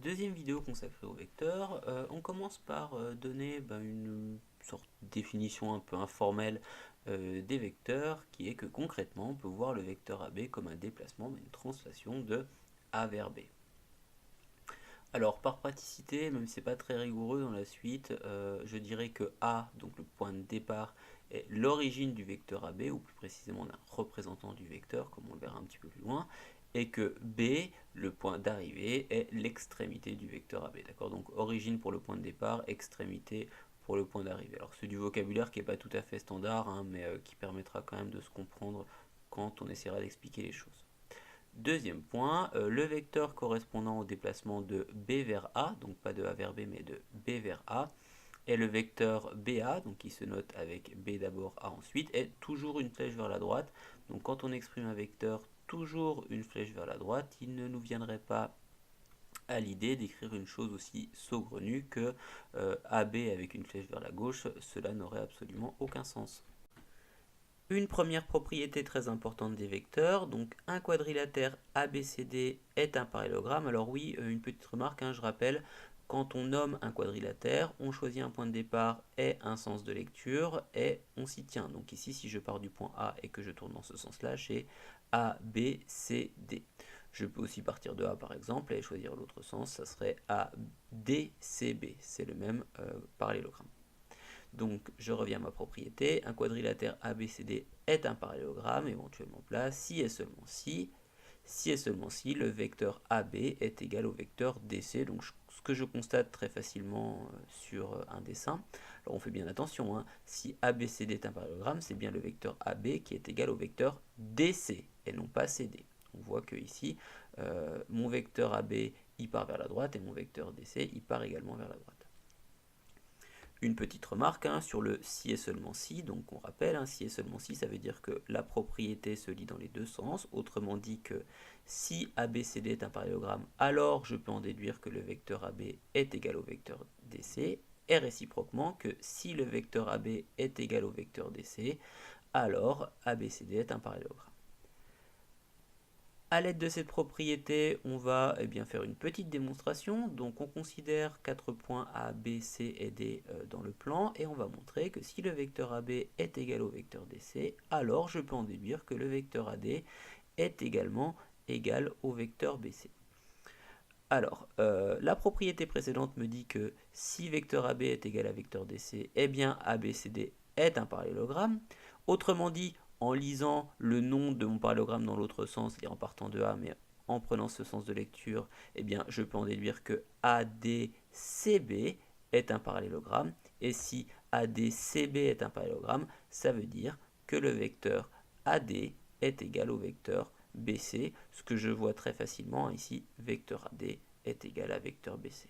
Deuxième vidéo consacrée aux vecteurs. On commence par donner une sorte de définition un peu informelle des vecteurs, qui est que concrètement on peut voir le vecteur AB comme un déplacement, une translation de A vers B. Alors par praticité, même si c'est pas très rigoureux dans la suite, je dirais que A, donc le point de départ, est l'origine du vecteur AB, ou plus précisément d'un représentant du vecteur, comme on le verra un petit peu plus loin, et que B, le point d'arrivée, est l'extrémité du vecteur AB. D'accord? Donc origine pour le point de départ, extrémité pour le point d'arrivée. Alors c'est du vocabulaire qui n'est pas tout à fait standard, hein, mais qui permettra quand même de se comprendre quand on essaiera d'expliquer les choses. Deuxième point, le vecteur correspondant au déplacement de B vers A, donc pas de A vers B mais de B vers A, est le vecteur BA, donc qui se note avec B d'abord, A ensuite, est toujours une flèche vers la droite. Donc quand on exprime un vecteur toujours une flèche vers la droite, il ne nous viendrait pas à l'idée d'écrire une chose aussi saugrenue que AB avec une flèche vers la gauche. Cela n'aurait absolument aucun sens. Une première propriété très importante des vecteurs, donc un quadrilatère ABCD est un parallélogramme. Alors oui, une petite remarque, je rappelle, quand on nomme un quadrilatère, on choisit un point de départ et un sens de lecture, et on s'y tient. Donc ici, si je pars du point A et que je tourne dans ce sens-là, j'ai A, B, C, D. Je peux aussi partir de A par exemple et choisir l'autre sens, ça serait A, D, C, B. C'est le même parallélogramme. Donc je reviens à ma propriété, un quadrilatère ABCD est un parallélogramme éventuellement plat si et seulement si le vecteur AB est égal au vecteur DC. Donc ce que je constate très facilement sur un dessin. Alors on fait bien attention, si ABCD est un parallélogramme, c'est bien le vecteur AB qui est égal au vecteur DC et non pas CD. On voit que ici, mon vecteur AB il part vers la droite et mon vecteur DC il part également vers la droite. Une petite remarque sur le si et seulement si, donc on rappelle, si et seulement si, ça veut dire que la propriété se lit dans les deux sens, autrement dit que si ABCD est un parallélogramme, alors je peux en déduire que le vecteur AB est égal au vecteur DC, et réciproquement que si le vecteur AB est égal au vecteur DC, alors ABCD est un parallélogramme. A l'aide de cette propriété, on va faire une petite démonstration. Donc on considère 4 points A, B, C et D dans le plan et on va montrer que si le vecteur AB est égal au vecteur DC, alors je peux en déduire que le vecteur AD est également égal au vecteur BC. Alors, la propriété précédente me dit que si vecteur AB est égal à vecteur DC, eh bien ABCD est un parallélogramme. Autrement dit, en lisant le nom de mon parallélogramme dans l'autre sens, c'est-à-dire en partant de A, mais en prenant ce sens de lecture, eh bien je peux en déduire que ADCB est un parallélogramme. Et si ADCB est un parallélogramme, ça veut dire que le vecteur AD est égal au vecteur BC, ce que je vois très facilement ici, vecteur AD est égal à vecteur BC.